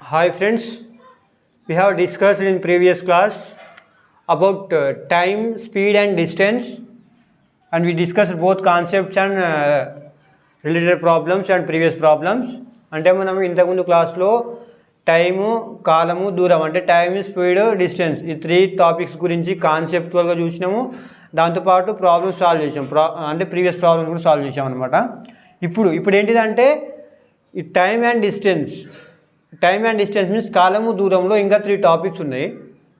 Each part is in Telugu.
Hi friends, we have discussed in previous class about time, speed and distance, and we discussed both concepts and related problems and previous problems. అంటే మనం ఇంతకుముందు క్లాస్లో టైము, కాలము, దూరం అంటే టైమ్, స్పీడ్, డిస్టెన్స్ ఈ 3 టాపిక్స్ గురించి కాన్సెప్చువల్గా చూసినాము. దాంతోపాటు ప్రాబ్లమ్స్ సాల్వ్ చేసాం. అంటే ప్రీవియస్ ప్రాబ్లమ్స్ కూడా సాల్వ్ చేసాం అనమాట. ఇప్పుడు ఏంటిదంటే ఈ టైమ్ అండ్ డిస్టెన్స్ మీన్స్ కాలము, దూరంలో ఇంకా 3 టాపిక్స్ ఉన్నాయి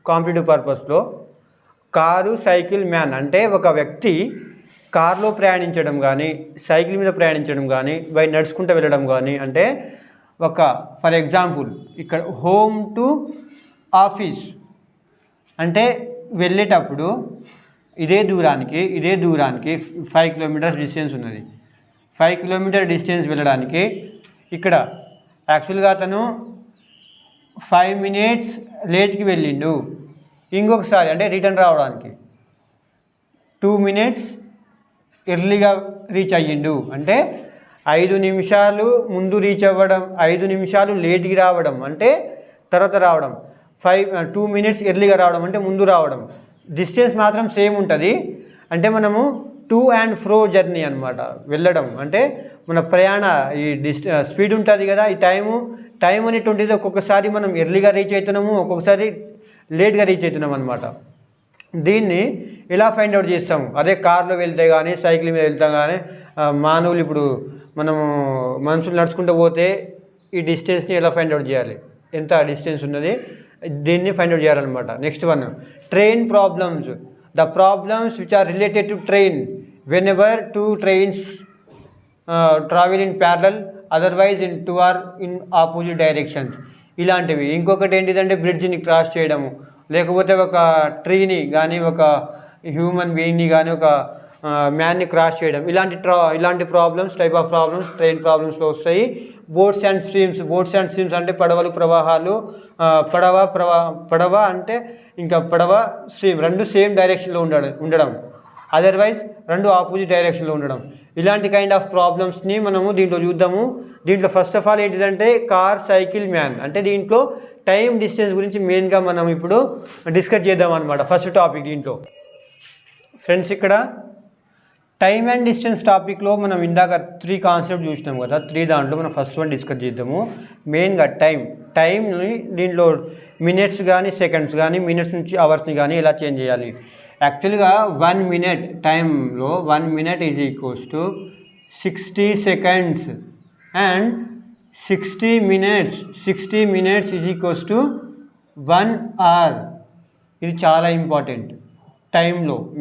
కాంపిటేటివ్ పర్పస్లో. కారు, సైకిల్, మ్యాన్ అంటే ఒక వ్యక్తి కార్లో ప్రయాణించడం కానీ, సైకిల్ మీద ప్రయాణించడం కానీ, నడుచుకుంటూ వెళ్ళడం కానీ, అంటే ఫర్ ఎగ్జాంపుల్ ఇక్కడ హోమ్ టు ఆఫీస్ అంటే వెళ్ళేటప్పుడు ఇదే దూరానికి 5 కిలోమీటర్స్ డిస్టెన్స్ ఉన్నది. 5 కిలోమీటర్ డిస్టెన్స్ వెళ్ళడానికి ఇక్కడ యాక్చువల్గా అతను 5 మినిట్స్ లేట్కి వెళ్ళిండు. ఇంకొకసారి అంటే రిటర్న్ రావడానికి 2 మినిట్స్ ఎర్లీగా రీచ్ అయ్యిండు. అంటే 5 నిమిషాలు ముందు రీచ్ అవ్వడం, 5 నిమిషాలు లేట్కి రావడం అంటే తర్వాత రావడం, 2 మినిట్స్ ఎర్లీగా రావడం అంటే ముందు రావడం. డిస్టెన్స్ మాత్రం సేమ్ ఉంటుంది. అంటే మనము టు అండ్ ఫ్రో జర్నీ అనమాట. వెళ్ళడం అంటే మన ప్రయాణ ఈ స్పీడ్ ఉంటుంది కదా, ఈ టైం అనేటువంటిది ఒక్కొక్కసారి మనం ఎర్లీగా రీచ్ అవుతున్నాము, ఒక్కొక్కసారి లేట్గా రీచ్ అవుతున్నాం అనమాట. దీన్ని ఎలా ఫైండ్ అవుట్ చేస్తాము? అదే కార్లో వెళ్తే కానీ, సైకిల్ మీద వెళ్తాం కానీ, మానవులు ఇప్పుడు మనుషులు నడుచుకుంటూ పోతే ఈ డిస్టెన్స్ని ఎలా ఫైండ్ అవుట్ చేయాలి, ఎంత డిస్టెన్స్ ఉన్నది, దీన్ని ఫైండ్ అవుట్ చేయాలన్నమాట. Next one, train problems. The problems which are related to train whenever 2 trains travel in parallel, otherwise in 2 or in opposite directions. ఇలాంటివి. ఇంకొకటి ఏంటిదంటే బ్రిడ్జ్ని క్రాస్ చేయడము, లేకపోతే ఒక ట్రీని కానీ, ఒక హ్యూమన్ బీయింగ్ని కానీ, ఒక మ్యాన్ని క్రాస్ చేయడం. ఇలాంటి problems, type of problems train ప్రాబ్లమ్స్లో వస్తాయి. బోట్స్ అండ్ స్ట్రీమ్స్ అంటే పడవలు, ప్రవాహాలు. పడవ అంటే ఇంకా పడవ, స్ట్రీమ్ రెండు సేమ్ డైరెక్షన్లో ఉండడం, అదర్వైజ్ రెండు ఆపోజిట్ డైరెక్షన్లో ఉండడం. ఇలాంటి కైండ్ ఆఫ్ ప్రాబ్లమ్స్ని మనము దీంట్లో చూద్దాము. దీంట్లో ఫస్ట్ ఆఫ్ ఆల్ ఏంటిదంటే కార్, సైకిల్, మ్యాన్ అంటే దీంట్లో టైం, డిస్టెన్స్ గురించి మెయిన్గా మనం ఇప్పుడు డిస్కస్ చేద్దాం అనమాట. ఫస్ట్ టాపిక్ దీంట్లో ఫ్రెండ్స్, ఇక్కడ టైం అండ్ డిస్టెన్స్ టాపిక్లో మనం ఇందాక 3 కాన్సెప్ట్ చూసినాం కదా. 3 దాంట్లో మనం ఫస్ట్ వన్ డిస్కస్ చేద్దాము. మెయిన్గా టైంని దీంట్లో మినిట్స్ కానీ, సెకండ్స్ కానీ, మినిట్స్ నుంచి అవర్స్ని కానీ ఎలా చేంజ్ చేయాలి. యాక్చువల్గా 1 minute టైంలో 1 minute is equals to 60 seconds and 60 minutes is equals to 1 hour. ఇది చాలా ఇంపార్టెంట్.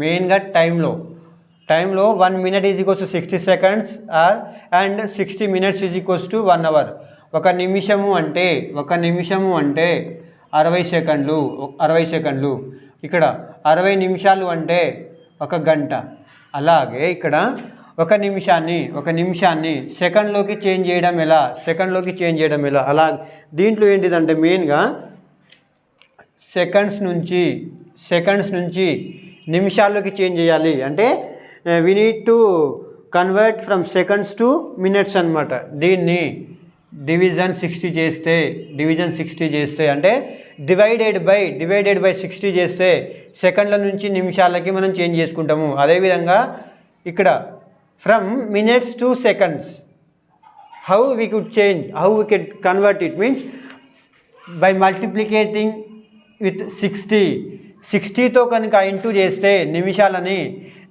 మెయిన్గా టైంలో 1 minute is equals to 60 seconds and 60 minutes is equals to 1 hour. ఒక నిమిషము అంటే 60 సెకండ్లు. ఇక్కడ 60 నిమిషాలు అంటే 1 గంట. అలాగే ఇక్కడ ఒక నిమిషాన్ని సెకండ్లోకి చేంజ్ చేయడం ఎలా అలా దీంట్లో ఏంటిదంటే మెయిన్గా సెకండ్స్ నుంచి నిమిషాల్లోకి చేంజ్ చేయాలి. అంటే we need to convert from seconds two minutes అనమాట. దీన్ని డివిజన్ 60 చేస్తే అంటే డివైడెడ్ బై 60 చేస్తే సెకండ్ల నుంచి నిమిషాలకి మనం చేంజ్ చేసుకుంటాము. అదేవిధంగా ఇక్కడ from minutes to seconds how we can convert it means by multiplicating with 60తో కనుక ఇంటూ చేస్తే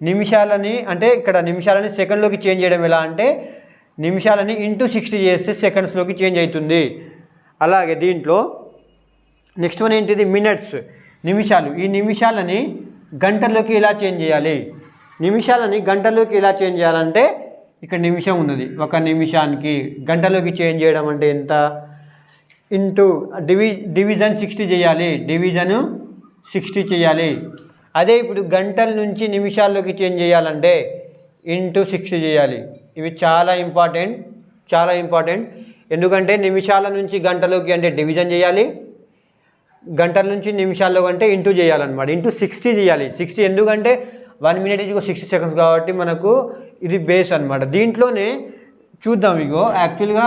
నిమిషాలని అంటే ఇక్కడ నిమిషాలని సెకండ్లోకి చేంజ్ చేయడం ఎలా అంటే నిమిషాలని ఇంటూ 60 చేస్తే సెకండ్స్లోకి చేంజ్ అవుతుంది. అలాగే దీంట్లో నెక్స్ట్ వన్ ఏంటిది నిమిషాలు. ఈ నిమిషాలని గంటల్లోకి ఎలా చేంజ్ చేయాలంటే ఇక్కడ నిమిషం ఉన్నది. ఒక నిమిషానికి గంటలోకి చేంజ్ చేయడం అంటే ఎంత, ఇంటూ డివిజన్ 60 చేయాలి. అదే ఇప్పుడు గంటల నుంచి నిమిషాల్లోకి చేంజ్ చేయాలంటే ఇంటూ 60 చేయాలి. ఇవి చాలా ఇంపార్టెంట్. ఎందుకంటే నిమిషాల నుంచి గంటలోకి అంటే డివిజన్ చేయాలి, గంటల నుంచి నిమిషాల్లో అంటే ఇంటూ చేయాలన్నమాట. ఇంటూ 60 చేయాలి. 60 ఎందుకంటే 1 minute ఈజ్ 60 seconds కాబట్టి మనకు ఇది బేస్ అనమాట. దీంట్లోనే చూద్దాం. యాక్చువల్గా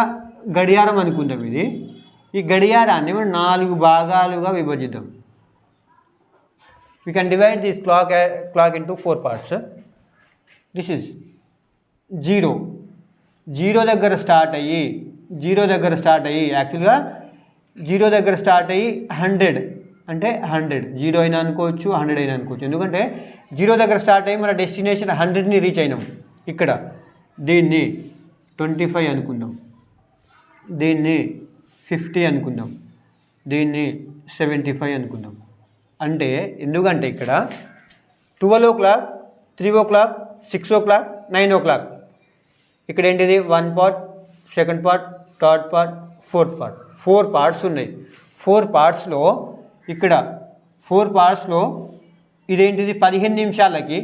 గడియారం అనుకుందాం. ఈ గడియారాన్ని మనం 4 భాగాలుగా విభజిద్దాం. We can divide this clock into 4 parts. This is 0. 0 దగ్గర స్టార్ట్ అయ్యి యాక్చువల్గా 0 దగ్గర స్టార్ట్ అయ్యి 100 అంటే 100 0 అయినా అనుకోవచ్చు, 100 అయినా అనుకోవచ్చు. ఎందుకంటే 0 దగ్గర స్టార్ట్ అయ్యి మన డెస్టినేషన్ 100ని రీచ్ అయినాం. ఇక్కడ దీన్ని 25 అనుకుందాం, దీన్ని 50 అనుకుందాం, దీన్ని 75 అనుకుందాం. అంటే ఎందుకంటే ఇక్కడ 12 o'clock, 3 o'clock, 6 o'clock, 9 o'clock. ఇక్కడ ఏంటిది 1 part, 2nd part, 3rd part, 4th part. 4 parts ఉన్నాయి. 4 partsలో ఇక్కడ 4 partsలో ఇదేంటిది 15 నిమిషాలకి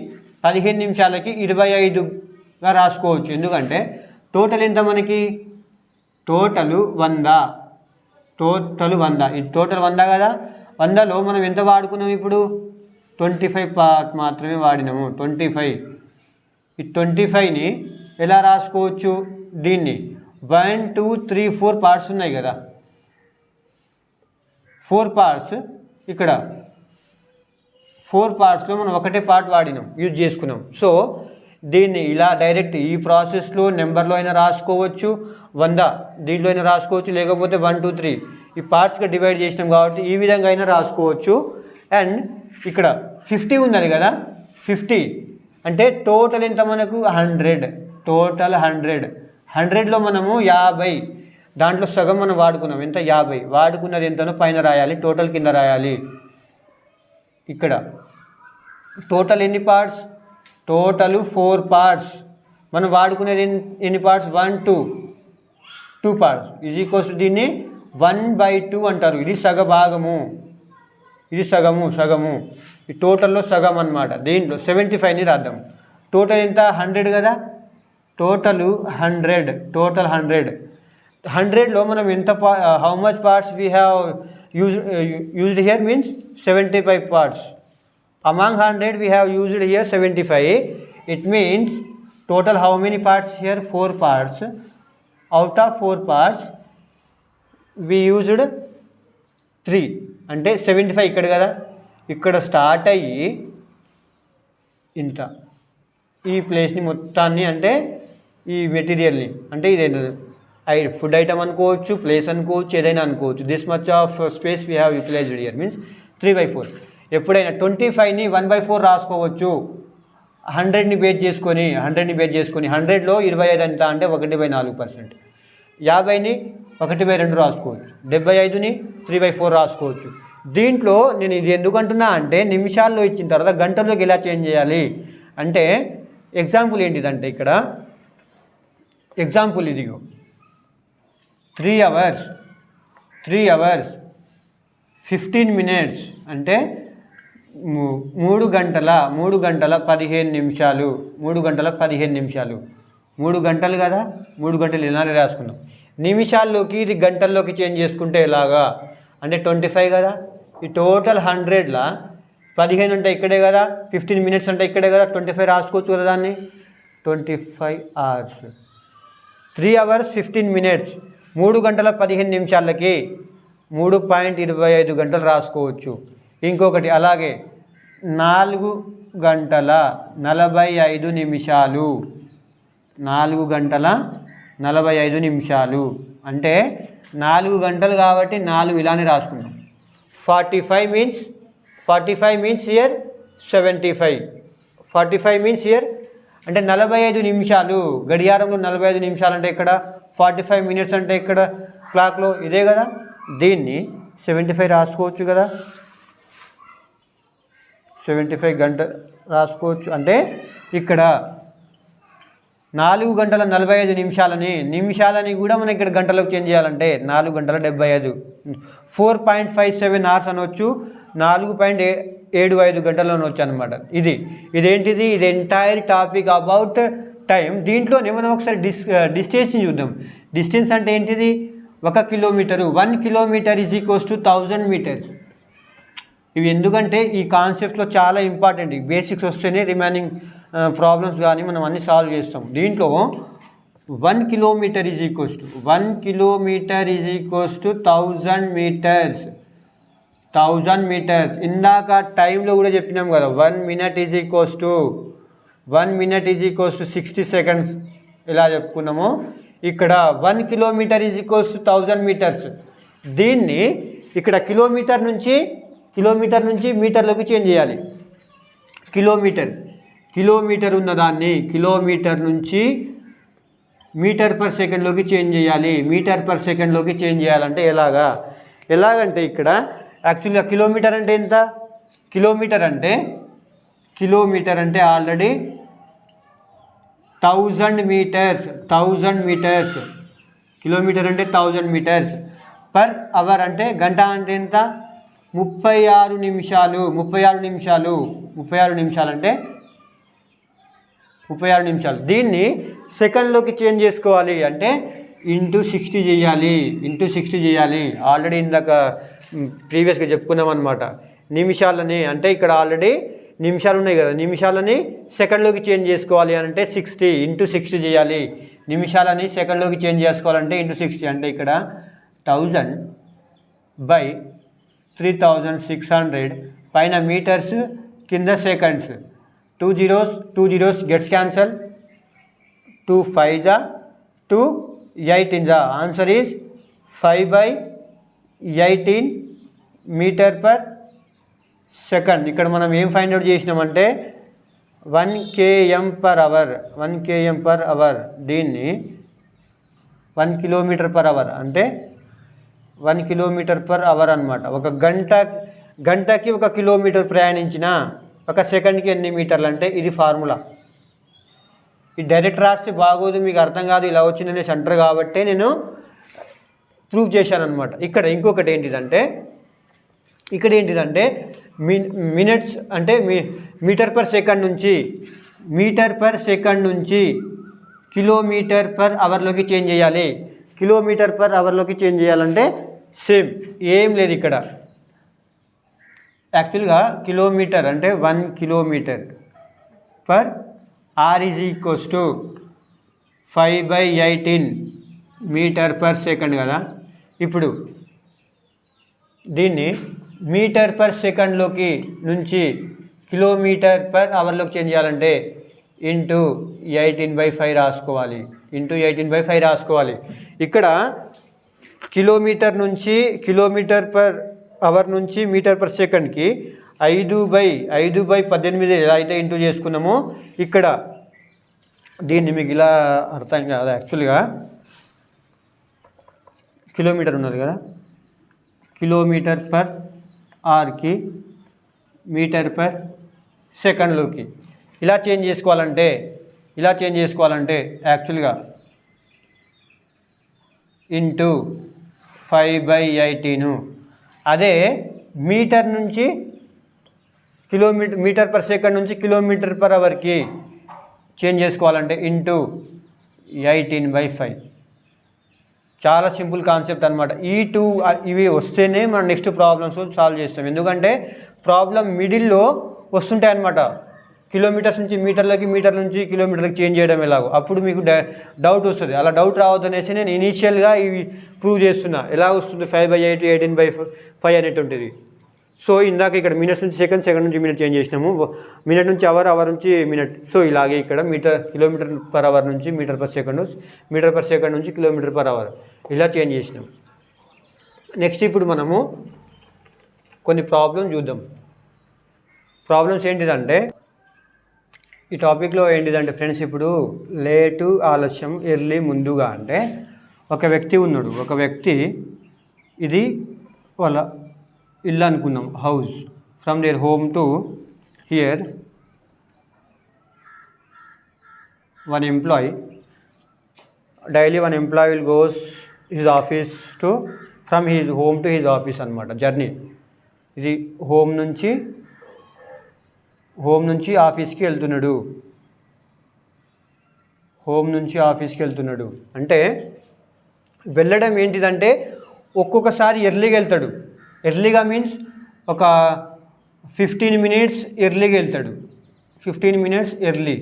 25గా రాసుకోవచ్చు. ఎందుకంటే టోటల్ ఎంత మనకి టోటల్ 100. ఇది టోటల్ 100 కదా. 100లో మనం ఎంత వాడుకున్నాం? ఇప్పుడు 25 పార్ట్ మాత్రమే వాడినాము. 25 ఈ 25ని ఎలా రాసుకోవచ్చు? దీన్ని 1 2 3 4 పార్ట్స్ ఉన్నాయి కదా, 4 పార్ట్స్. ఇక్కడ 4 పార్ట్స్లో మనం ఒకటే పార్ట్ వాడినాం, యూజ్ చేసుకున్నాం. సో దీన్ని ఇలా డైరెక్ట్ ఈ ప్రాసెస్లో నెంబర్లో అయినా రాసుకోవచ్చు, 100 దీంట్లో అయినా రాసుకోవచ్చు, లేకపోతే 1 2 3 ఈ పార్ట్స్గా డివైడ్ చేసినాం కాబట్టి ఈ విధంగా అయినా రాసుకోవచ్చు. అండ్ ఇక్కడ 50 ఉన్నది కదా, 50 అంటే టోటల్ ఎంత మనకు 100. టోటల్ 100లో మనము 50, దాంట్లో సగం మనం వాడుకున్నాం. ఎంత? 50. వాడుకున్నది ఎంతనో పైన రాయాలి, టోటల్ కింద రాయాలి. ఇక్కడ టోటల్ ఎన్ని పార్ట్స్? Total 4 parts. మనం వాడుకునేది ఎన్ని parts? 1 2 parts is equals to దీన్ని 1/2 అంటారు. ఇది సగభాగము, ఇది సగము. ఈ టోటల్లో సగం అన్నమాట. దీంట్లో 75ని రాద్దాం. టోటల్ ఎంత? 100 కదా. టోటల్ 100లో మనం ఎంత how much parts we have used here means 75 parts. Among 100 we have used here 75. It means total how many parts here? 4 parts. Out of 4 parts we used 3 అంటే 75 ఇక్కడ కదా. ఇక్కడ స్టార్ట్ అయ్యి ఇంత ఈ ప్లేస్ని మొత్తాన్ని అంటే ఈ మెటీరియల్ని అంటే ఇదేంటి ఫుడ్ ఐటమ్ అనుకోవచ్చు, ప్లేస్ అనుకోవచ్చు, ఏదైనా అనుకోవచ్చు. This much of space we have utilized here means 3/4. ఎప్పుడైనా 25ని 1/4 రాసుకోవచ్చు. 100ని బేస్ చేసుకొని 100లో 25 ఎంత అంటే 1/4%. 50ని 1/2 రాసుకోవచ్చు. 75ని 3/4 రాసుకోవచ్చు. దీంట్లో నేను ఇది ఎందుకు అంటున్నా అంటే నిమిషాల్లో ఇచ్చిన తర్వాత గంటల్లోకి ఎలా చేంజ్ చేయాలి అంటే ఎగ్జాంపుల్ ఏంటిదంటే ఇక్కడ ఎగ్జాంపుల్ ఇదిగో 3 hours 15 minutes అంటే 3 గంటల 15 నిమిషాలు. 3 గంటలు కదా. 3 గంటలు ఇలానే రాసుకుందాం. నిమిషాల్లోకి ఇది గంటల్లోకి చేంజ్ చేసుకుంటే ఎలాగా అంటే 25 కదా. ఈ టోటల్ 100లా 15 అంటే ఇక్కడే కదా, 15 minutes అంటే ఇక్కడే కదా, 25 రాసుకోవచ్చు కదా దాన్ని. 25 hours 3 hours 15 minutes 3 గంటల 15 నిమిషాలకి 3.25 గంటలు రాసుకోవచ్చు. ఇంకొకటి అలాగే 4 గంటల 45 నిమిషాలు 4 గంటల 45 నిమిషాలు అంటే 4 గంటలు కాబట్టి 4 ఇలానే రాసుకుందాం. 45 means here 75. 45 means here అంటే 45 నిమిషాలు. గడియారంలో 45 నిమిషాలు అంటే ఇక్కడ 45 minutes అంటే ఇక్కడ క్లాక్లో ఇదే కదా. దీన్ని 75 రాసుకోవచ్చు కదా. 75 గంట రాసుకోవచ్చు అంటే ఇక్కడ 4 గంటల 45 నిమిషాలని కూడా మనం ఇక్కడ గంటలకు చేంజ్ చేయాలంటే 4 గంటల 75 4.57 hours అనొచ్చు, 4.75 గంటలు అనొచ్చు అనమాట. ఇదేంటిది ఇది ఎంటైర్ టాపిక్ అబౌట్ టైం. దీంట్లోనే మనం ఒకసారి డిస్టెన్స్ని చూద్దాం. డిస్టెన్స్ అంటే ఏంటిది? 1 kilometer. 1 kilometer is equals to 1000 meters. ఇవి ఎందుకంటే ఈ కాన్సెప్ట్లో చాలా ఇంపార్టెంట్. బేసిక్స్ వస్తేనే రిమైనింగ్ ప్రాబ్లమ్స్ కానీ మనం అన్ని సాల్వ్ చేస్తాం. దీంట్లో 1 kilometer is equals to 1 kilometer is equals to 1000 meters. 1000 meters. ఇందాక టైంలో కూడా చెప్పినాం కదా, 1 minute is equals to 60 seconds ఎలా చెప్పుకున్నామో, ఇక్కడ 1 kilometer is equals to 1000 meters. దీన్ని ఇక్కడ కిలోమీటర్ నుంచి మీటర్లోకి చేంజ్ చేయాలి. కిలోమీటర్ ఉన్నదాన్ని కిలోమీటర్ నుంచి మీటర్ పర్ సెకండ్లోకి చేంజ్ చేయాలి. మీటర్ పర్ సెకండ్లోకి చేంజ్ చేయాలంటే ఎలాగంటే ఇక్కడ యాక్చువల్గా కిలోమీటర్ అంటే ఎంత? కిలోమీటర్ అంటే ఆల్రెడీ 1000 మీటర్స్. కిలోమీటర్ అంటే 1000 మీటర్స్. పర్ అవర్ అంటే గంట అంటే ఎంత? 36 నిమిషాలు. 36 నిమిషాలు అంటే 36 నిమిషాలు. దీన్ని సెకండ్లోకి చేంజ్ చేసుకోవాలి అంటే ఇంటూ 60 చేయాలి. ఆల్రెడీ ఇందాక ప్రీవియస్గా చెప్పుకున్నాం అనమాట. నిమిషాలని అంటే ఇక్కడ ఆల్రెడీ నిమిషాలు ఉన్నాయి కదా, నిమిషాలని సెకండ్లోకి చేంజ్ చేసుకోవాలి అంటే 60 ఇంటూ 60 చేయాలి. నిమిషాలని సెకండ్లోకి చేంజ్ చేసుకోవాలంటే ఇంటూ 60 అంటే ఇక్కడ 1000/3600 పైన మీటర్స్ కింద seconds. 2 zeros gets cancelled. 2 5s 2 18s. Answer is 5/18 meter per second. ఇక్కడ మనం ఏం ఫైండ్ అవుట్ చేసినామంటే 1 km per hour. దీన్ని 1 కిలోమీటర్ పర్ అవర్ అంటే 1 కిలోమీటర్ పర్ అవర్ అనమాట. ఒక గంటకి 1 కిలోమీటర్ ప్రయాణించిన 1 సెకండ్కి ఎన్ని మీటర్లు అంటే ఇది ఫార్ములా. ఇది డైరెక్ట్ రాస్తే బాగోదు, మీకు అర్థం కాదు, ఇలా వచ్చిందని సెంటర్ కాబట్టి నేను ప్రూవ్ చేశాను అనమాట. ఇక్కడ ఇంకొకటి ఏంటిదంటే మినిట్స్ అంటే మీటర్ పర్ సెకండ్ నుంచి కిలోమీటర్ పర్ అవర్లోకి చేంజ్ చేయాలి. కిలోమీటర్ పర్ అవర్లోకి చేంజ్ చేయాలంటే సేమ్ ఏం లేదు ఇక్కడ. యాక్చువల్గా కిలోమీటర్ అంటే 1 kilometer per hour is equals to 5/18 meter per second కదా. ఇప్పుడు దీన్ని మీటర్ పర్ సెకండ్లోకి నుంచి కిలోమీటర్ పర్ అవర్లోకి చేంజ్ చేయాలంటే ఇంటూ 18/5 రాసుకోవాలి. ఇక్కడ కిలోమీటర్ పర్ అవర్ నుంచి మీటర్ పర్ సెకండ్కి 5/18 ఎలా అయితే ఇంటూ చేసుకున్నామో ఇక్కడ దీన్ని మీకు ఇలా అర్థం కాదు. యాక్చువల్గా కిలోమీటర్ ఉన్నది కదా, కిలోమీటర్ పర్ అవర్కి మీటర్ పర్ సెకండ్లోకి ఇలా చేంజ్ చేసుకోవాలంటే యాక్చువల్గా ఇంటూ 5/18. అదే మీటర్ పర్ సెకండ్ నుంచి కిలోమీటర్ పర్ అవర్కి చేంజ్ చేసుకోవాలంటే ఇంటూ 18/5. చాలా సింపుల్ కాన్సెప్ట్ అనమాట. ఈ 2 ఇవి వస్తేనే మనం నెక్స్ట్ ప్రాబ్లమ్స్ సాల్వ్ చేస్తాం. ఎందుకంటే ప్రాబ్లం మిడిల్లో వస్తుంటాయి అన్నమాట. కిలోమీటర్స్ నుంచి మీటర్లకి, మీటర్ నుంచి కిలోమీటర్కి చేంజ్ చేయడం ఎలాగో అప్పుడు మీకు డౌట్ వస్తుంది. అలా డౌట్ రావద్దనేసి నేను ఇనీషియల్గా ఇవి ప్రూవ్ చేస్తున్నా. ఎలా వస్తుంది 5/8 18/5 అనేటువంటిది. సో ఇందాక ఇక్కడ మినిట్స్ నుంచి సెకండ్ నుంచి మినిట్ చేంజ్ చేసినాము. మినిట్ నుంచి అవర్ నుంచి మినిట్. సో ఇలాగే ఇక్కడ కిలోమీటర్ పర్ అవర్ నుంచి మీటర్ పర్ సెకండ్ నుంచి కిలోమీటర్ పర్ అవర్ ఇలా చేంజ్ చేసినాం. నెక్స్ట్ ఇప్పుడు మనము కొన్ని ప్రాబ్లమ్స్ చూద్దాం. ప్రాబ్లమ్స్ ఏంటిదంటే ఈ టాపిక్లో ఏంటిదంటే ఫ్రెండ్స్, ఇప్పుడు లేటు ఆలస్యం, ఎర్లీ ముందుగా అంటే ఒక వ్యక్తి ఉన్నాడు. ఒక వ్యక్తి ఇది వాళ్ళ ఇల్లు అనుకుందాం, house. From their home to here one employee daily one employee will goes his office to from his home to his office అనమాట. జర్నీ ఇది హోమ్ నుంచి ఆఫీస్కి వెళ్తున్నాడు. అంటే వెళ్ళడం ఏంటిదంటే ఒక్కొక్కసారి ఎర్లీగా వెళ్తాడు. ఎర్లీగా మీన్స్ ఒక 15 minutes ఎర్లీగా వెళ్తాడు. 15 minutes ఎర్లీ.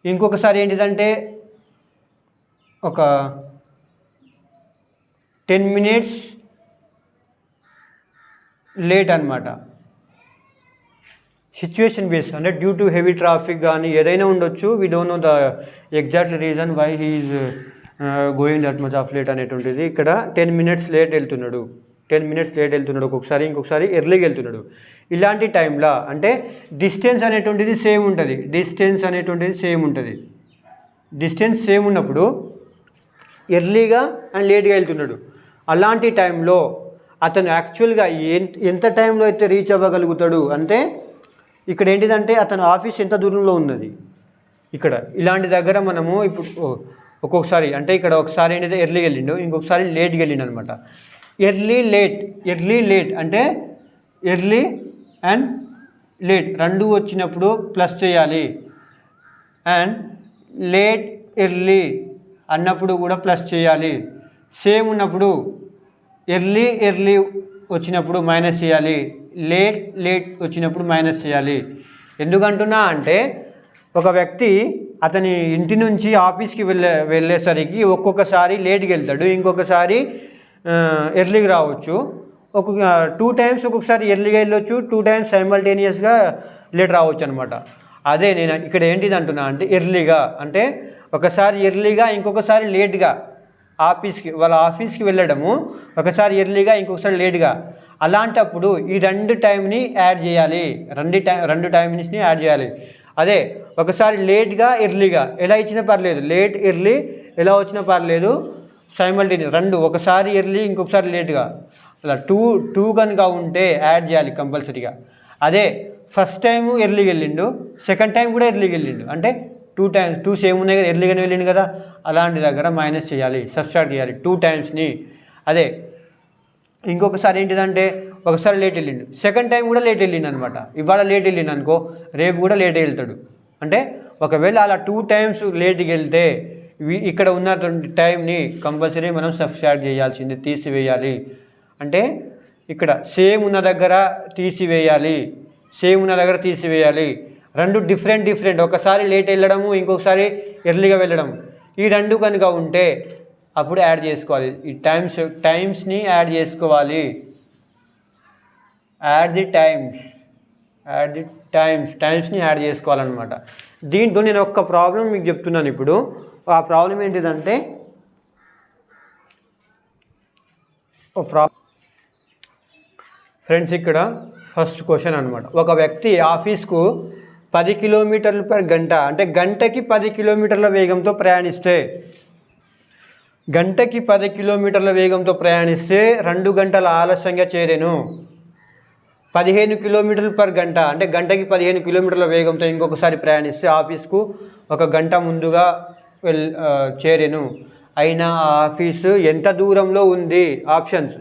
ఇంకొకసారి ఏంటిదంటే ఒక 10 minutes లేట్ అనమాట. సిచ్యువేషన్ బేస్ అంటే డ్యూ టు హెవీ ట్రాఫిక్ కానీ ఏదైనా ఉండొచ్చు. We don't know the exact reason why he is going that much of late అనేటువంటిది. ఇక్కడ 10 minutes లేట్ వెళ్తున్నాడు, 10 minutes లేట్ వెళ్తున్నాడు, ఇంకొకసారి ఎర్లీగా వెళ్తున్నాడు. ఇలాంటి టైంలో అంటే డిస్టెన్స్ అనేటువంటిది సేమ్ ఉంటుంది, డిస్టెన్స్ సేమ్ ఉన్నప్పుడు ఎర్లీగా అండ్ లేట్గా వెళ్తున్నాడు. అలాంటి టైంలో అతను యాక్చువల్గా ఎంత టైంలో అయితే రీచ్ అవ్వగలుగుతాడు అంటే ఇక్కడ ఏంటిదంటే అతను ఆఫీస్ ఎంత దూరంలో ఉన్నది. ఇక్కడ ఇలాంటి దగ్గర మనము ఇప్పుడు ఒక్కొక్కసారి అంటే ఇక్కడ ఒకసారి ఏంటంటే ఎర్లీగా వెళ్ళిండు, ఇంకొకసారి లేట్గా వెళ్ళిండు అనమాట. ఎర్లీ లేట్ అంటే ఎర్లీ అండ్ లేట్ రెండు వచ్చినప్పుడు ప్లస్ చేయాలి. అండ్ లేట్ ఎర్లీ అన్నప్పుడు కూడా ప్లస్ చేయాలి. సేమ్ ఉన్నప్పుడు ఎర్లీ వచ్చినప్పుడు మైనస్ చేయాలి, లేట్ వచ్చినప్పుడు మైనస్ చేయాలి. ఎందుకంటున్నా అంటే ఒక వ్యక్తి అతని ఇంటి నుంచి ఆఫీస్కి వెళ్ళేసరికి ఒక్కొక్కసారి లేట్కి వెళ్తాడు, ఇంకొకసారి ఎర్లీగా రావచ్చు. 2 times ఒక్కొక్కసారి ఎర్లీగా వెళ్ళొచ్చు, 2 times సైమల్టేనియస్గా లేట్ రావచ్చు అనమాట. అదే నేను ఇక్కడ ఏంటిది అంటున్నా అంటే ఎర్లీగా అంటే ఒకసారి ఎర్లీగా ఇంకొకసారి లేట్గా వాళ్ళ ఆఫీస్కి వెళ్ళడము, ఒకసారి ఎర్లీగా ఇంకొకసారి లేట్గా. అలాంటప్పుడు ఈ రెండు టైంని యాడ్ చేయాలి, రెండు టైమ్స్ని యాడ్ చేయాలి. అదే ఒకసారి లేట్గా ఎర్లీగా ఎలా ఇచ్చినా పర్లేదు, లేట్ ఎర్లీ ఎలా వచ్చినా పర్లేదు, సైమల్టేనియస్ రెండు, ఒకసారి ఎర్లీ ఇంకొకసారి లేట్గా, అలా టూ కనుక ఉంటే యాడ్ చేయాలి కంపల్సరీగా. అదే ఫస్ట్ టైం ఎర్లీగా వెళ్ళిండు, సెకండ్ టైం కూడా ఎర్లీగా వెళ్ళిండు అంటే 2 సేమ్ ఉన్నాయి కదా, ఎర్లీగానే వెళ్ళిండు కదా, అలాంటి దగ్గర మైనస్ చేయాలి, సబ్స్ట్రాక్ట్ చేయాలి 2 timesని. అదే ఇంకొకసారి ఏంటిదంటే ఒకసారి లేట్ వెళ్ళిండు, సెకండ్ టైం కూడా లేట్ వెళ్ళిండు అనమాట. ఇవాళ లేట్ వెళ్ళిండు అనుకో, రేపు కూడా లేట్ వెళ్తాడు. అంటే ఒకవేళ అలా 2 times లేట్కి వెళ్తే ఇక్కడ ఉన్నటువంటి టైంని కంపల్సరీ మనం సబ్స్ట్రాక్ట్ చేయాల్సింది, తీసివేయాలి. అంటే ఇక్కడ సేమ్ ఉన్న దగ్గర తీసివేయాలి. రెండు డిఫరెంట్, ఒకసారి లేట్ వెళ్ళడము, ఇంకొకసారి ఎర్లీగా వెళ్ళడం, ఈ రెండు కనుక ఉంటే అప్పుడు యాడ్ చేసుకోవాలి. ఈ టైమ్స్ని యాడ్ చేసుకోవాలి. టైమ్స్ని యాడ్ చేసుకోవాలన్నమాట. దీంట్లో నేను ఒక్క ప్రాబ్లం మీకు చెప్తున్నాను ఇప్పుడు. ఆ ప్రాబ్లం ఏంటిదంటే ఫ్రెండ్స్ ఇక్కడ ఫస్ట్ క్వశ్చన్ అనమాట. ఒక వ్యక్తి ఆఫీస్కు 10 km/గంట అంటే గంటకి 10 kilometers వేగంతో ప్రయాణిస్తే, 2 గంటల ఆలస్యంగా చేరేను. 15 km/గంట అంటే గంటకి 15 kilometers వేగంతో ఇంకొకసారి ప్రయాణిస్తే ఆఫీస్కు 1 గంట ముందుగా చేరేను. అయినా ఆ ఆఫీసు ఎంత దూరంలో ఉంది? Options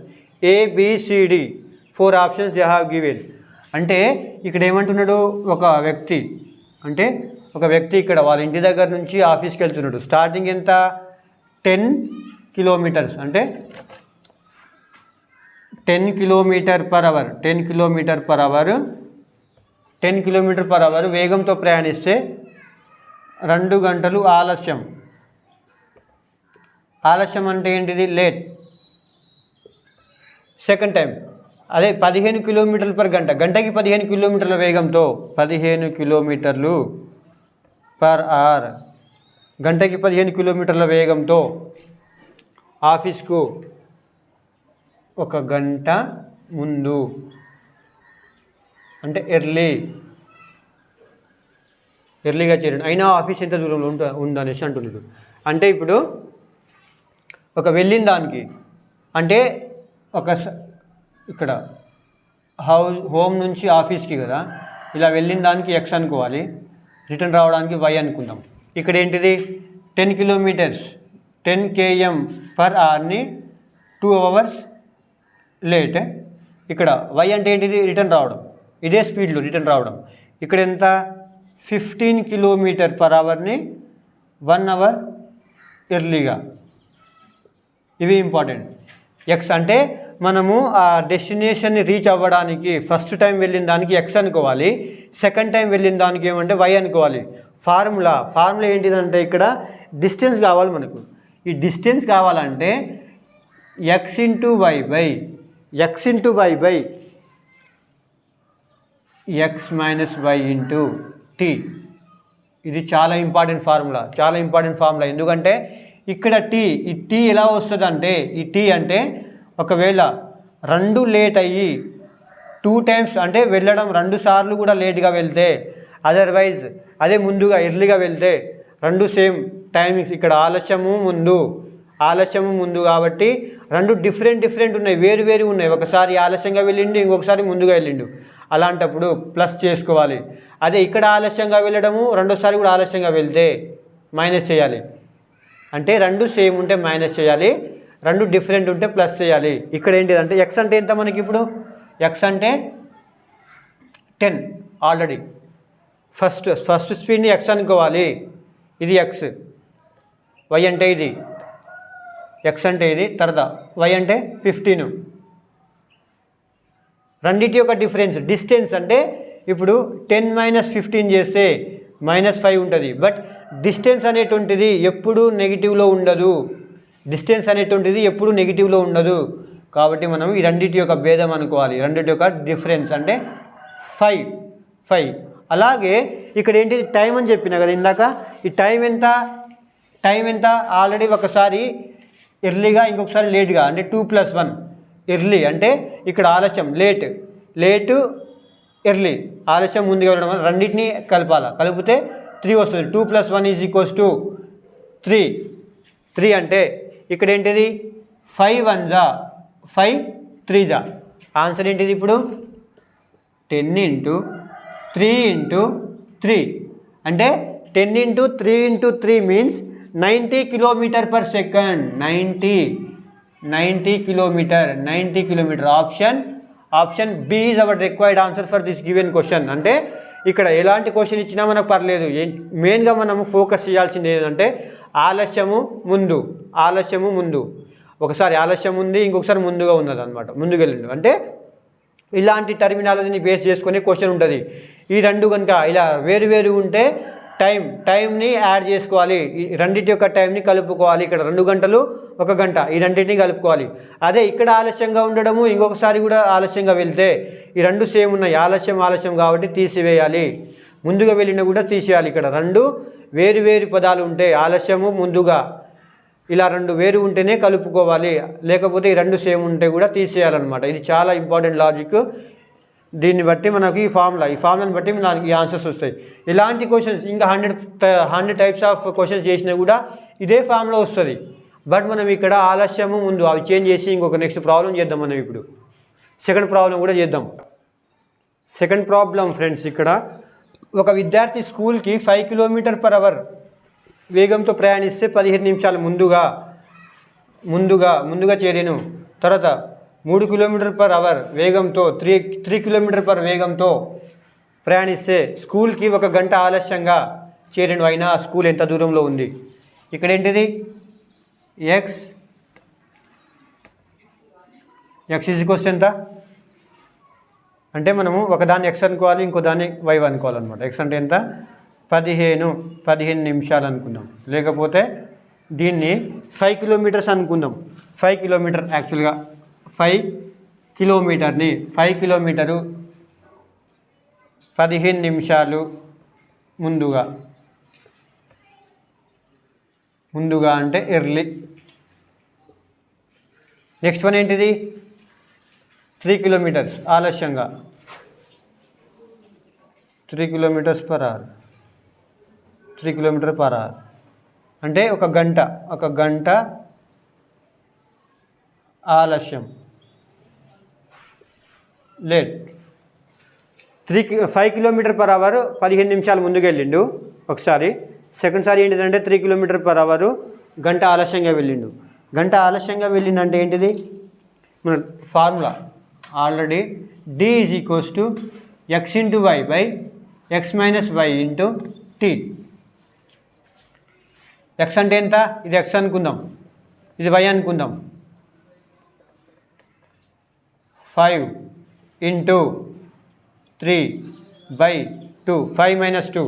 ABCD 4 options they have given. అంటే ఇక్కడ ఏమంటున్నాడు, ఒక వ్యక్తి ఇక్కడ వాళ్ళ ఇంటి దగ్గర నుంచి ఆఫీస్కి వెళ్తున్నాడు. స్టార్టింగ్ ఎంత? 10 kilometers అంటే 10 km/h 10 km/h వేగంతో ప్రయాణిస్తే 2 గంటలు ఆలస్యం అంటే ఏంటిది? లేట్. సెకండ్ టైం అదే 15 km/గంట, గంటకి 15 kilometers వేగంతో 15 km/h గంటకి 15 kilometers వేగంతో ఆఫీస్కు 1 గంట ముందు అంటే ఎర్లీగా చేరండి. అయినా ఆఫీస్ ఎంత దూరంలో ఉందనేసి అంటున్నాడు. అంటే ఇప్పుడు ఒక వెళ్ళిన దానికి అంటే ఇక్కడ హోమ్ నుంచి ఆఫీస్కి కదా, ఇలా వెళ్ళిన దానికి X అనుకోవాలి, రిటర్న్ రావడానికి Y అనుకుందాం. ఇక్కడ ఏంటిది? 10 kilometers 10 km/hని 2 hours లేట్. ఇక్కడ Y అంటే ఏంటిది? రిటర్న్ రావడం, ఇదే స్పీడ్లో రిటర్న్ రావడం. ఇక్కడ ఎంత? 15 km/hని 1 hour ఎర్లీగా. ఇవి ఇంపార్టెంట్. X అంటే మనము ఆ డెస్టినేషన్ని రీచ్ అవ్వడానికి ఫస్ట్ టైం వెళ్ళిన దానికి X అనుకోవాలి, సెకండ్ టైం వెళ్ళిన దానికి ఏమంటే Y అనుకోవాలి. ఫార్ములా ఏంటిదంటే ఇక్కడ డిస్టెన్స్ కావాలి మనకు. ఈ డిస్టెన్స్ కావాలంటే x into y by x minus y into t. ఇది చాలా ఇంపార్టెంట్ ఫార్ములా. ఎందుకంటే ఇక్కడ ఈ టీ ఎలా వస్తుంది అంటే, ఈ టీ అంటే ఒకవేళ 2 లేట్ అయ్యి 2 టైమ్స్ అంటే వెళ్ళడం 2 సార్లు కూడా లేట్గా వెళ్తే, అదర్వైజ్ అదే ముందుగా ఎర్లీగా వెళ్తే 2 సేమ్ టైమింగ్స్. ఇక్కడ ఆలస్యము ముందు కాబట్టి 2 డిఫరెంట్ ఉన్నాయి, వేరు ఉన్నాయి. ఒకసారి ఆలస్యంగా వెళ్ళిండు, ఇంకొకసారి ముందుగా వెళ్ళిండు. అలాంటప్పుడు ప్లస్ చేసుకోవాలి. అదే ఇక్కడ ఆలస్యంగా వెళ్ళడము, రెండోసారి కూడా ఆలస్యంగా వెళ్తే మైనస్ చేయాలి. అంటే 2 సేమ్ ఉంటే మైనస్ చేయాలి, 2 డిఫరెంట్ ఉంటే ప్లస్ చేయాలి. ఇక్కడ ఏంటిదంటే ఎక్స్ అంటే ఎంత మనకి ఇప్పుడు? ఎక్స్ అంటే 10 ఆల్రెడీ. ఫస్ట్ స్పీడ్ని ఎక్స్ అనుకోవాలి. ఇది ఎక్స్, వై అంటే ఇది, ఎక్స్ అంటే ఇది, తర్వాత వై అంటే 15. రెండింటి యొక్క డిస్టెన్స్ అంటే ఇప్పుడు 10 మైనస్ 15 చేస్తే -5 ఉంటుంది. బట్ డిస్టెన్స్ అనేటువంటిది ఎప్పుడూ నెగిటివ్లో ఉండదు. కాబట్టి మనం ఈ రెండింటి యొక్క భేదం అనుకోవాలి. రెండింటి యొక్క డిఫరెన్స్ అంటే 5. అలాగే ఇక్కడ ఏంటిది టైం అని చెప్పినా కదా ఇందాక. ఈ టైం ఎంత? ఆల్రెడీ ఒకసారి ఎర్లీగా, ఇంకొకసారి లేట్గా, అంటే 2 + 1. ఎర్లీ అంటే ఇక్కడ ఆలస్యం, లేటు ఎర్లీ, ఆలస్యం ముందుగా వెళ్ళడం వల్ల రెండింటినీ కలిపితే 3 వస్తుంది. 2 + 1 = 3 అంటే ఇక్కడ ఏంటిది 5 1 జా 5 3 జా. ఆన్సర్ ఏంటిది ఇప్పుడు? 10 × 3 × 3 అంటే 10 × 3 × 3 means 90 km/s. 90 kilometer. Option B is our required answer for this given question. అంటే ఇక్కడ ఎలాంటి క్వశ్చన్ ఇచ్చినా మనకు పర్లేదు, మెయిన్గా మనము ఫోకస్ చేయాల్సింది ఏంటంటే ఆలస్యము ముందు. ఒకసారి ఆలస్యం ఉంది, ఇంకొకసారి ముందుగా ఉన్నది అనమాట, ముందుకెళ్ళిండు. అంటే ఇలాంటి టర్మినాలజీని బేస్ చేసుకునే క్వశ్చన్ ఉంటుంది. ఈ రెండు కనుక ఇలా వేరు ఉంటే టైంని యాడ్ చేసుకోవాలి. ఈ రెండింటి యొక్క టైంని కలుపుకోవాలి. ఇక్కడ 2 గంటలు 1 గంట, ఈ రెండింటిని కలుపుకోవాలి. అదే ఇక్కడ ఆలస్యంగా ఉండడము, ఇంకొకసారి కూడా ఆలస్యంగా వెళ్తే ఈ 2 సేమ్ ఉన్నాయి. ఆలస్యం కాబట్టి తీసివేయాలి. ముందుగా వెళ్ళినా కూడా తీసేయాలి. ఇక్కడ 2 వేరు పదాలు ఉంటే ఆలస్యము ముందుగా ఇలా 2 వేరు ఉంటేనే కలుపుకోవాలి. లేకపోతే ఈ 2 సేమ్ ఉంటే కూడా తీసేయాలన్నమాట. ఇది చాలా ఇంపార్టెంట్ లాజిక్. దీన్ని బట్టి మనకి ఈ ఫార్ములాని బట్టి మనకి ఈ ఆన్సర్స్ వస్తాయి. ఇలాంటి క్వశ్చన్స్ ఇంకా 100 టైప్స్ ఆఫ్ క్వశ్చన్స్ చేసినా కూడా ఇదే ఫార్ములా వస్తుంది. బట్ మనం ఇక్కడ ఆలస్యము ముందు అవి చేంజ్ చేసి ఇంకొక నెక్స్ట్ ప్రాబ్లం చేద్దాం. మనం ఇప్పుడు సెకండ్ ప్రాబ్లం కూడా చేద్దాం. సెకండ్ ప్రాబ్లం ఫ్రెండ్స్, ఇక్కడ ఒక విద్యార్థి స్కూల్కి 5 km/h వేగంతో ప్రయాణిస్తే 15 నిమిషాలు ముందుగా చేరేను. తర్వాత 3 km/h వేగంతో 3 km/h వేగంతో ప్రయాణిస్తే స్కూల్కి 1 గంట ఆలస్యంగా చేరేను. అయినా స్కూల్ ఎంత దూరంలో ఉంది? ఇక్కడ ఏంటిది x ఈజ్ ఎంత అంటే మనము ఒకదాన్ని x అనుకోవాలి, ఇంకో దాన్ని y అనుకోవాలన్నమాట. x అంటే ఎంత? 15 నిమిషాలు అనుకుందాం. లేకపోతే దీన్ని 5 కిలోమీటర్స్ అనుకుందాం. 5 కిలోమీటర్ యాక్చువల్గా 5 కిలోమీటర్ని 5 కిలోమీటరు 15 నిమిషాలు ముందుగా అంటే ఎర్లీ. నెక్స్ట్ వన్ ఏంటిది? 3 కిలోమీటర్స్ ఆలస్యంగా, 3 km/h. 3 km/h అంటే 1 గంట ఆలస్యం, లేట్. 5 km/h 15 నిమిషాలు ముందుకు వెళ్ళిండు ఒకసారి. సెకండ్ సారి ఏంటిదంటే 3 km/h గంట ఆలస్యంగా వెళ్ళిండు. గంట ఆలస్యంగా వెళ్ళిందంటే ఏంటిది? మన formula already D = x × y / x - y × t. x అంటే ఎంత? ఇది x అనుకుందాం, ఇది y అనుకుందాం. 5 × 3/2 5 - 2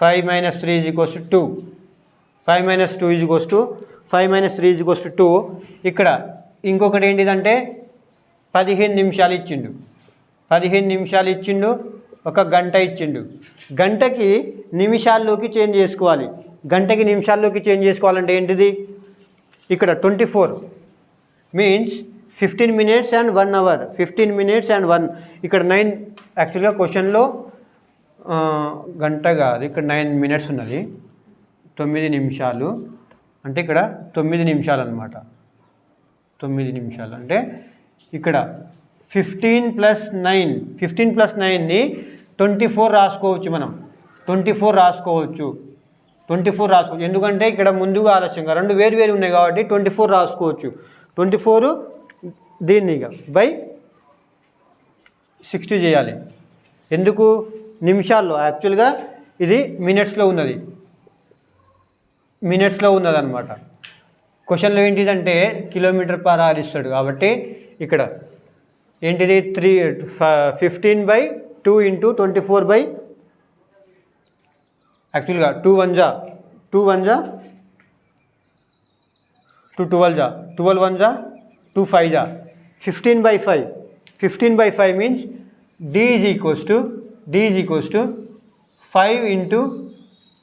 5 minus 3 is equals to 2. 5 minus 2 is equals to 5 minus 3 is equals to 2. ఇక్కడ ఇంకొకటి ఏంటిదంటే 15 నిమిషాలు ఇచ్చిండు. 15 నిమిషాలు ఇచ్చిండు, ఒక గంట ఇచ్చిండు. గంటకి నిమిషాల్లోకి చేంజ్ చేసుకోవాలి. గంటకి నిమిషాల్లోకి చేంజ్ చేసుకోవాలంటే ఏంటిది? ఇక్కడ 24 means 15 minutes and 1 hour. 15 minutes and 1. ఇక్కడ 9 యాక్చువల్గా క్వశ్చన్లో గంట కాదు, ఇక్కడ 9 minutes ఉన్నది. 9 నిమిషాలు అంటే ఇక్కడ 9 నిమిషాలు అనమాట. 9 నిమిషాలు అంటే ఇక్కడ 15 + 9ని 24 రాసుకోవచ్చు. మనం 24 రాసుకోవచ్చు. ఎందుకంటే ఇక్కడ ముందుగా ఆలస్యంగా రెండు వేరు ఉన్నాయి కాబట్టి 24 రాసుకోవచ్చు. 24 దీన్ని బై 60 చేయాలి. ఎందుకు? నిమిషాల్లో, యాక్చువల్గా ఇది మినిట్స్లో ఉన్నదన్నమాట. క్వశ్చన్లో ఏంటిదంటే km/h ఇస్తాడు కాబట్టి ఇక్కడ ఏంటిది 15/2 × 24 యాక్చువల్గా 2 1 జా 2 1 జా 2 12 జా 12 1 జా 2 5 జా 15/5. 15/5 means d is equals to 5 ×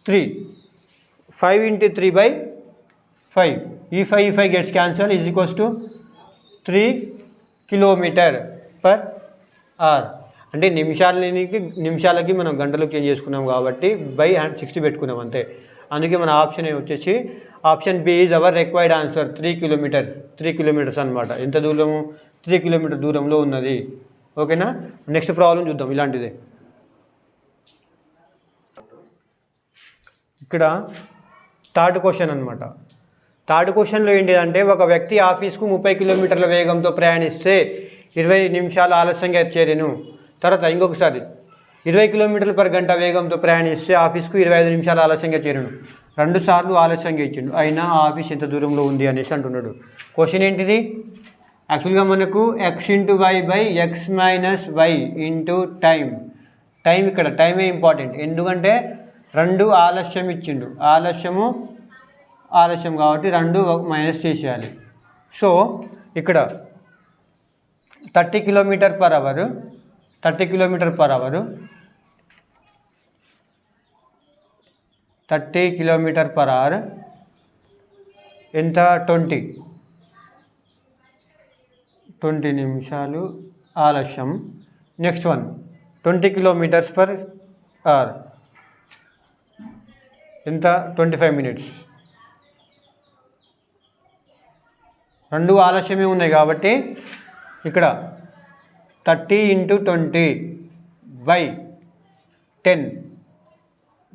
3. 5 × 3/5. ఈ 5 gets cancelled is equals to 3 km/h. అంటే నిమిషాలకి మనం గంటలకు చేంజ్ చేసుకున్నాం కాబట్టి బై 60 పెట్టుకున్నాం అంతే. అందుకే మన ఆప్షన్ వచ్చేసి option B is our required answer. 3 kilometers అనమాట. ఎంత దూరము? 3 kilometers దూరంలో ఉన్నది. ఓకేనా? నెక్స్ట్ ప్రాబ్లం చూద్దాం ఇలాంటిదే. ఇక్కడ థర్డ్ క్వశ్చన్ అనమాట. థర్డ్ క్వశ్చన్లో ఏంటిదంటే ఒక వ్యక్తి ఆఫీస్కు 30 కిలోమీటర్ల వేగంతో ప్రయాణిస్తే 20 నిమిషాలు ఆలస్యంగా చేరెను. తర్వాత ఇంకొకసారి 20 km/h వేగంతో ప్రయాణిస్తే ఆఫీస్కు 25 నిమిషాలు ఆలస్యంగా చేరును. 2 సార్లు ఆలస్యంగా ఇచ్చిండు, అయినా ఆ ఆఫీస్ ఎంత దూరంలో ఉంది అనేసి అంటున్నాడు. క్వశ్చన్ ఏంటిది? యాక్చువల్గా మనకు x × y/x - y × టైం. ఇక్కడ టైమే ఇంపార్టెంట్. ఎందుకంటే 2 ఆలస్యం ఇచ్చిండు. ఆలస్యం కాబట్టి 2 మైనస్ చేసేయాలి. సో ఇక్కడ 30 km/h 30 km/h ఎంత? 20 నిమిషాలు ఆలస్యం. నెక్స్ట్ వన్ 20 km/h ఎంత? 25 minutes. 2 ఆలస్యమే ఉన్నాయి కాబట్టి ఇక్కడ 30 × 20/10.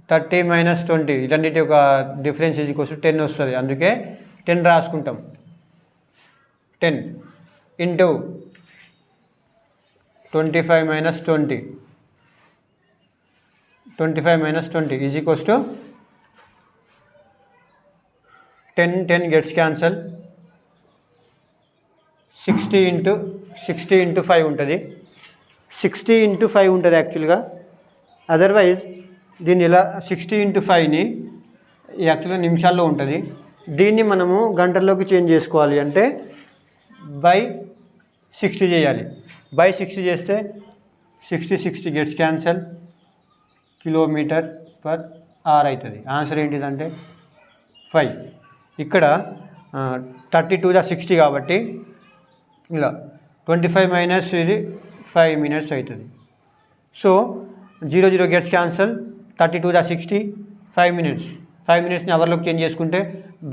30 - 20 ఇలాంటి ఒక డిఫరెన్స్ ఈజ్ ఈక్వల్స్ టు 10 వస్తుంది. అందుకే 10 రాసుకుంటాం. 10 × 25 - 20. 25 - 20 is equals to 10 gets cancel. 60 × 5 ఉంటుంది. 60 × 5 ఉంటుంది యాక్చువల్గా. అదర్వైజ్ దీన్ని ఇలా 60 × 5ని యాక్చువల్గా నిమిషాల్లో ఉంటుంది. దీన్ని మనము గంటల్లోకి చేంజ్ చేసుకోవాలి అంటే బై 60 చేయాలి. బై 60 చేస్తే 60 గెట్స్ క్యాన్సల్. km/h అవుతుంది. ఆన్సర్ ఏంటిదంటే 5. ఇక్కడ 32 + 60 కాబట్టి ఇలా 25 - ఇది 5 minutes అవుతుంది. So 0 gets cancel. 32 + 60 5 minutes. 5 minutesని అవర్లోకి చేంజ్ చేసుకుంటే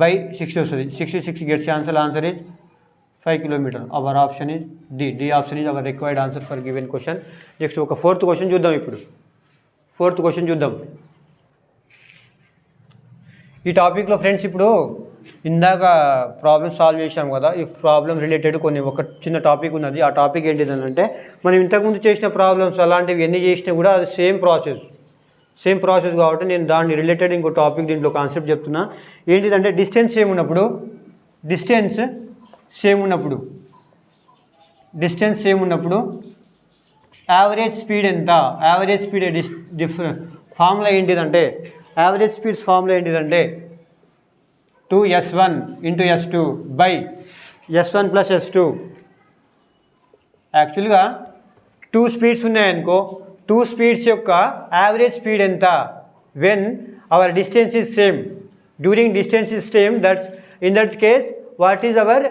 బై 60 వస్తుంది. 60 gets cancel. Answer is 5 km. Our option is D option is our required answer for given question. Next ఒక ఫోర్త్ క్వశ్చన్ చూద్దాం. ఇప్పుడు ఫోర్త్ క్వశ్చన్ చూద్దాం. ఈ టాపిక్లో ఫ్రెండ్స్ ఇప్పుడు ఇందాక ప్రాబ్లమ్ సాల్వ్ చేసాం కదా. ఈ ప్రాబ్లం రిలేటెడ్ ఒక చిన్న టాపిక్ ఉన్నది. ఆ టాపిక్ ఏంటిదంటే మనం ఇంతకుముందు చేసిన ప్రాబ్లమ్స్ అలాంటివి ఎన్ని చేసినా కూడా అది సేమ్ ప్రాసెస్ కాబట్టి నేను దాన్ని రిలేటెడ్ ఇంకో టాపిక్ దీంట్లో కాన్సెప్ట్ చెప్తున్నా. ఏంటిదంటే డిస్టెన్స్ సేమ్ ఉన్నప్పుడు యావరేజ్ స్పీడ్ ఎంత? యావరేజ్ స్పీడ్ ఫార్ములా ఏంటిదంటే యావరేజ్ స్పీడ్స్ ఫార్ములా ఏంటిదంటే 2s1 into s2 by s1 plus s2. యాక్చువల్గా 2 స్పీడ్స్ ఉన్నాయనుకో, 2 స్పీడ్స్ యొక్క యావరేజ్ స్పీడ్ ఎంత when our distance is same, during distance is same, that's in that case what is our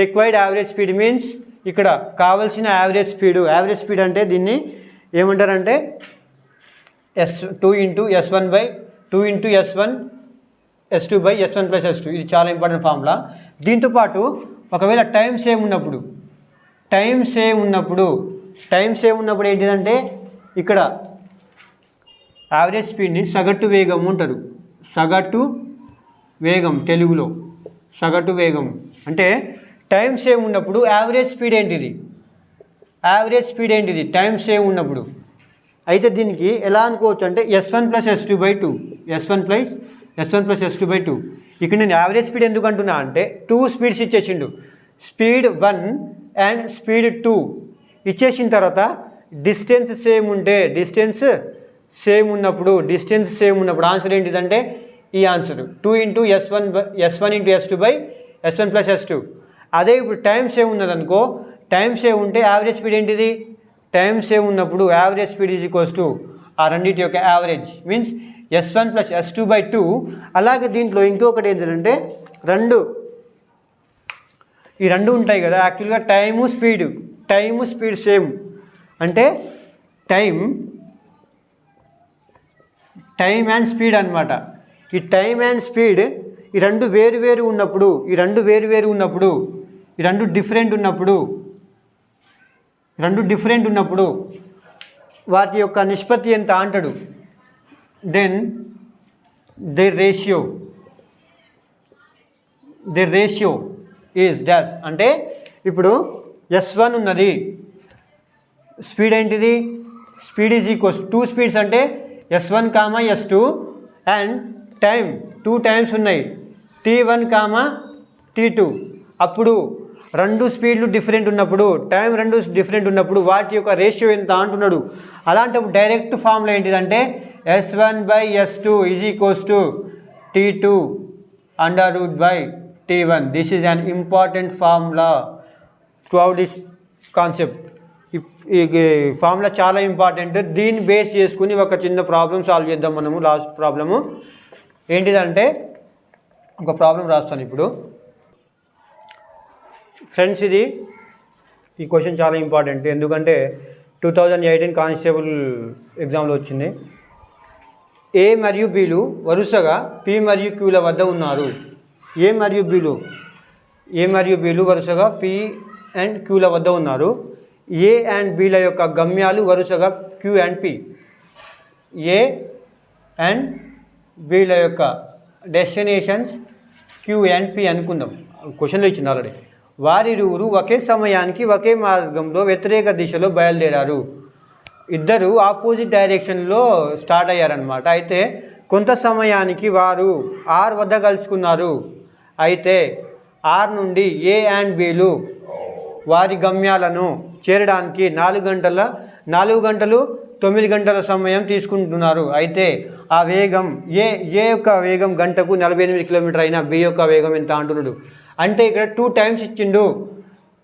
required average speed means ఇక్కడ కావాల్సిన యావరేజ్ స్పీడ్ అంటే దీన్ని ఏమంటారంటే s2 into s1 by 2 into s1 s2 by s1 plus s2. ఇది చాలా ఇంపార్టెంట్ ఫార్ములా. దీంతోపాటు ఒకవేళ టైం సేమ్ ఉన్నప్పుడు ఏంటిదంటే ఇక్కడ యావరేజ్ స్పీడ్ని సగటు వేగం అంటారు. సగటు వేగం, తెలుగులో సగటు వేగం అంటే టైం సేమ్ ఉన్నప్పుడు యావరేజ్ స్పీడ్ ఏంటిది టైం సేమ్ ఉన్నప్పుడు. అయితే దీనికి ఎలా అనుకోవచ్చు అంటే s1 plus s2 by 2, s1 plus s2 by 2. ఇక్కడ నేను యావరేజ్ స్పీడ్ ఎందుకు అంటున్నా అంటే 2 స్పీడ్స్ ఇచ్చేసిండు, స్పీడ్ 1 అండ్ స్పీడ్ 2 ఇచ్చేసిన తర్వాత డిస్టెన్స్ సేమ్ ఉన్నప్పుడు ఆన్సర్ ఏంటిదంటే ఈ answer 2 into s1 into s2 by s1 plus s2. అదే ఇప్పుడు టైం సేమ్ ఉన్నదనుకో, టైం సేమ్ ఉంటే యావరేజ్ స్పీడ్ ఏంటిది, టైం సేమ్ ఉన్నప్పుడు average speed is equals to ఆ రెండింటి యొక్క average means s1 plus s2 by 2. అలాగే దీంట్లో ఇంకొకటి ఏంటంటే ఈ రెండు ఉంటాయి కదా, యాక్చువల్గా టైము స్పీడ్ సేమ్ అంటే టైం అండ్ స్పీడ్ అనమాట. ఈ టైం అండ్ స్పీడ్ ఈ రెండు వేరు ఉన్నప్పుడు ఈ రెండు డిఫరెంట్ ఉన్నప్పుడు వాటి యొక్క నిష్పత్తి ఎంత అంటాడు. Then the ratio is dash అంటే ఇప్పుడు s1 ఉన్నది, స్పీడ్ ఏంటిది, స్పీడ్ ఈజ్ ఈక్వల్స్ 2 స్పీడ్స్ అంటే s1 comma s2 and time 2 times ఉన్నాయి t1 కామా t2. అప్పుడు రెండు స్పీడ్లు డిఫరెంట్ ఉన్నప్పుడు, టైం రెండు డిఫరెంట్ ఉన్నప్పుడు వాటి యొక్క రేషియో ఎంత అంటున్నాడు. అలాంటప్పుడు డైరెక్ట్ ఫార్ములా ఏంటిదంటే s1 by s2 is equals to t2 under root by t1. This is an important formula throughout this concept. ఈ ఫార్ములా చాలా ఇంపార్టెంట్. దీన్ని బేస్ చేసుకుని ఒక చిన్న ప్రాబ్లం సాల్వ్ చేద్దాం మనము. లాస్ట్ ప్రాబ్లము ఏంటిదంటే ఒక ప్రాబ్లం రాస్తాను ఇప్పుడు ఫ్రెండ్స్. ఈ క్వశ్చన్ చాలా ఇంపార్టెంట్ ఎందుకంటే 2018 కానిస్టేబుల్ ఎగ్జామ్లో వచ్చింది. ఏ మరియు బీలు వరుసగా పి మరియు క్యూల వద్ద ఉన్నారు. ఏ మరియు బీలు వరుసగా పి అండ్ క్యూల వద్ద ఉన్నారు. ఏ అండ్ బీల యొక్క గమ్యాలు వరుసగా Q and P. A and బీల యొక్క డెస్టినేషన్స్ క్యూ అండ్ పి అనుకుందాం. క్వశ్చన్లో ఇచ్చింది ఆల్రెడీ. వారిరువురు ఒకే సమయానికి ఒకే మార్గంలో వ్యతిరేక దిశలో బయలుదేరారు. ఇద్దరు ఆపోజిట్ డైరెక్షన్లో స్టార్ట్ అయ్యారనమాట. అయితే కొంత సమయానికి వారు ఆర్ వద్ద కలుసుకున్నారు. అయితే ఆర్ నుండి ఏ అండ్ బీలు వారి గమ్యాలను చేరడానికి 4 గంటలు 9 గంటల సమయం తీసుకుంటున్నారు. అయితే ఆ వేగం ఏ యొక్క వేగం గంటకు 48 కిలోమీటర్ అయినా బి యొక్క వేగం ఎంత అంటున్నాడు. అంటే ఇక్కడ 2 టైమ్స్ ఇచ్చిండు.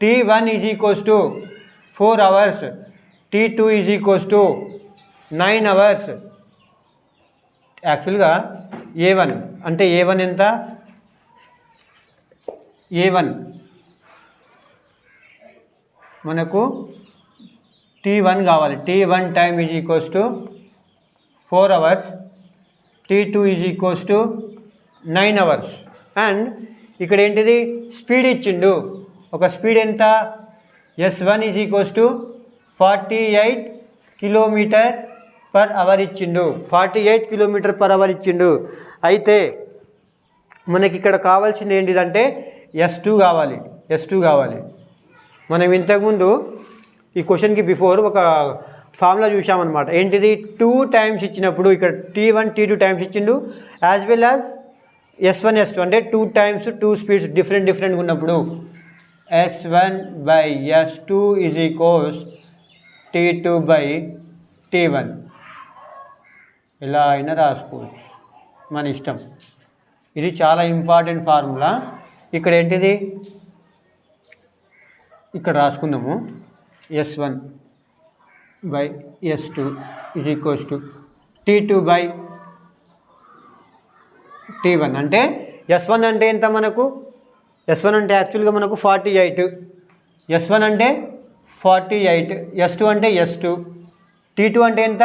t1 is equals to 4 hours, t2 is equals to 9 hours. యాక్చువల్గా a1 అంటే a1 ఎంత, a1 మనకు t1 కావాలి. t1 time is equals to 4 hours, t2 is equals to 9 hours. And ఇక్కడ ఏంటిది స్పీడ్ ఇచ్చిండు. ఒక స్పీడ్ ఎంత s1 is equals to 48 kilometer per hour ఇచ్చిండు. 48 కిలోమీటర్ పర్ అవర్ ఇచ్చిండు. అయితే మనకి ఇక్కడ కావాల్సింది ఏంటిదంటే s2 కావాలి. మనం ఇంతకుముందు ఈ క్వశ్చన్కి బిఫోర్ ఒక ఫార్ములా చూసామన్నమాట. ఏంటిది 2 టైమ్స్ ఇచ్చినప్పుడు ఇక్కడ t1 t2 టైమ్స్ ఇచ్చిండు as well as s1 s2 అంటే 2 టైమ్స్ 2 స్పీడ్స్ డిఫరెంట్గా ఉన్నప్పుడు s1 by s2 is equals t2 by t1. ఇలా అయినా రాసుకోవచ్చు. మన ఇష్టం. ఇది చాలా ఇంపార్టెంట్ ఫార్ములా. ఇక్కడ ఏంటిది, ఇక్కడ రాసుకుందాము. S1 by S2 is equals to T2 by T1. అంటే S1 అంటే ఎంత మనకు, S1 అంటే యాక్చువల్గా మనకు 48, S1 అంటే 48, S2 అంటే S2, T2 అంటే ఎంత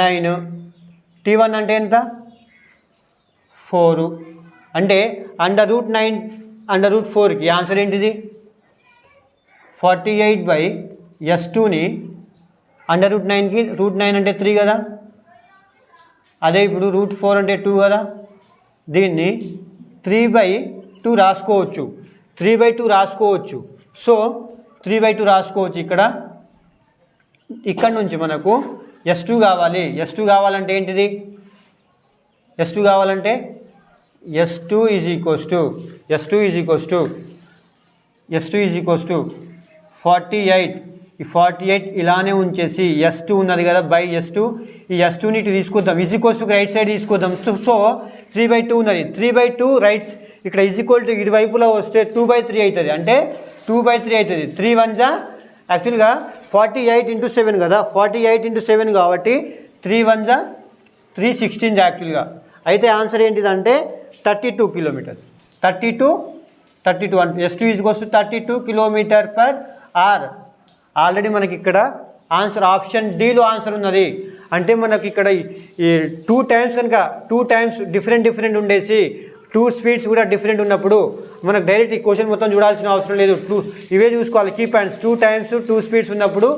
9, T1 అంటే ఎంత 4. అంటే √9 √4కి ఆన్సర్ ఏంటిది 48 బై S2ని √9కి √9 అంటే 3 కదా, అదే ఇప్పుడు √4 అంటే 2 కదా. దీన్ని 3/2 రాసుకోవచ్చు, 3/2 రాసుకోవచ్చు. సో 3/2 రాసుకోవచ్చు. ఇక్కడ నుంచి మనకు S2 కావాలి. S2 కావాలంటే ఏంటిది, S2 కావాలంటే S2 ఈజ్ ఈక్వల్స్ టు 48. ఈ 48 ఇలానే ఉంచేసి S2 ఉన్నది కదా బై S2, ఈ S2ని ఇటు తీసుకొద్దాం, is equals to right side తీసుకొద్దాం. సో 3/2 ఉన్నది, 3/2 రైట్స్ ఇక్కడ ఈజ్ ఈక్వల్ టు ఇటువైపులో వస్తే 2/3 అవుతుంది. అంటే 2/3 అవుతుంది. 3 1 యాక్చువల్గా 48 × 7 కదా, 48 × 7 కాబట్టి 3 1 316 యాక్చువల్గా. అయితే ఆన్సర్ ఏంటిదంటే 32 కిలోమీటర్. 32 అంటే S2 is equals to 32 km/h. Already మనకి ఇక్కడ ఆన్సర్ ఆప్షన్ డీలో ఆన్సర్ ఉన్నది. అంటే మనకి ఇక్కడ ఈ 2 టైమ్స్ కనుక 2 టైమ్స్ డిఫరెంట్ ఉండేసి 2 స్పీడ్స్ కూడా డిఫరెంట్ ఉన్నప్పుడు మనకు డైరెక్ట్ ఈ క్వశ్చన్ మొత్తం చూడాల్సిన అవసరం లేదు. ఇవే చూసుకోవాలి కీ పాయింట్స్. 2 టైమ్స్ 2 స్పీడ్స్ ఉన్నప్పుడు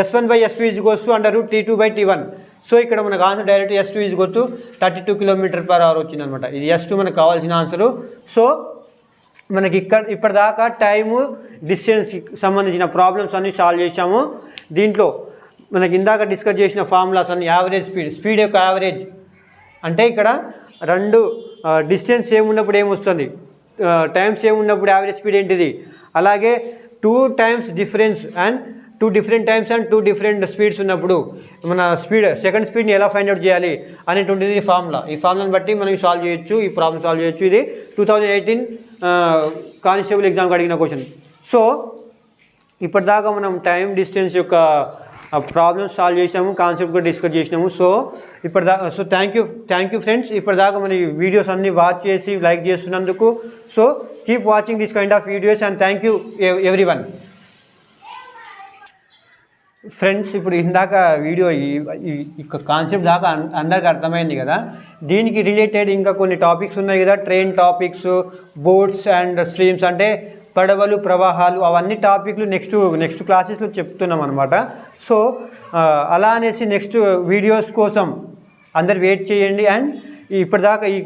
S1 by S2 is equals to √T2 by T1. So ఇక్కడ మనకు answer direct S2 is equal to 32 km/h వచ్చిందనమాట. ఇది S2 మనకు కావాల్సిన ఆన్సరు. సో మనకి ఇప్పటిదాకా టైము డిస్టెన్స్ సంబంధించిన ప్రాబ్లమ్స్ అన్నీ సాల్వ్ చేసాము. దీంట్లో మనకి ఇందాక డిస్కస్ చేసిన ఫార్ములాస్ అన్ని యావరేజ్ స్పీడ్ యొక్క యావరేజ్ అంటే ఇక్కడ 2 డిస్టెన్స్ సేమ్ ఉన్నప్పుడు ఏమొస్తుంది, టైం సేమ్ ఉన్నప్పుడు యావరేజ్ స్పీడ్ ఏంటిది, అలాగే 2 times difference and 2 different times and 2 different speeds ఉన్నప్పుడు మన సెకండ్ స్పీడ్ని ఎలా ఫైండ్ అవుట్ చేయాలి అనేటువంటిది ఫార్ములా. ఈ ఫార్ములాని బట్టి మనం సాల్వ్ చేయొచ్చు, ఈ ప్రాబ్లమ్ సాల్వ్ చేయొచ్చు. ఇది 2018 కానిస్టేబుల్ ఎగ్జామ్కి అడిగిన క్వశ్చన్. సో ఇప్పటిదాకా మనం టైం డిస్టెన్స్ యొక్క ప్రాబ్లమ్స్ సాల్వ్ చేసాము, కాన్సెప్ట్ కూడా డిస్కస్ చేసినాము. So thank you friends. ఇప్పటిదాకా మన వీడియోస్ అన్నీ వాచ్ చేసి లైక్ చేస్తున్నందుకు. So keep watching this kind of videos and thank you everyone. Friends, ఇప్పుడు ఇందాక వీడియో ఈ కాన్సెప్ట్ దాకా అందరికి అర్థమైంది కదా. దీనికి రిలేటెడ్ ఇంకా కొన్ని టాపిక్స్ ఉన్నాయి కదా, train topics, boats and streams అంటే పడవలు, ప్రవాహాలు, అవన్నీ టాపిక్లు నెక్స్ట్ క్లాసెస్లో చెప్తున్నాం అనమాట. సో అలా అనేసి నెక్స్ట్ వీడియోస్ కోసం అందరు వెయిట్ చేయండి. అండ్ ఇప్పటిదాకా ఈ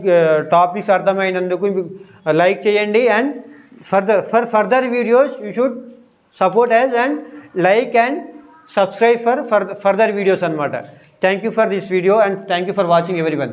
టాపిక్స్ అర్థమైనందుకు లైక్ చేయండి. And further videos you should support as and like and subscribe for further videos anamata. Thank you for this video and thank you for watching everyone.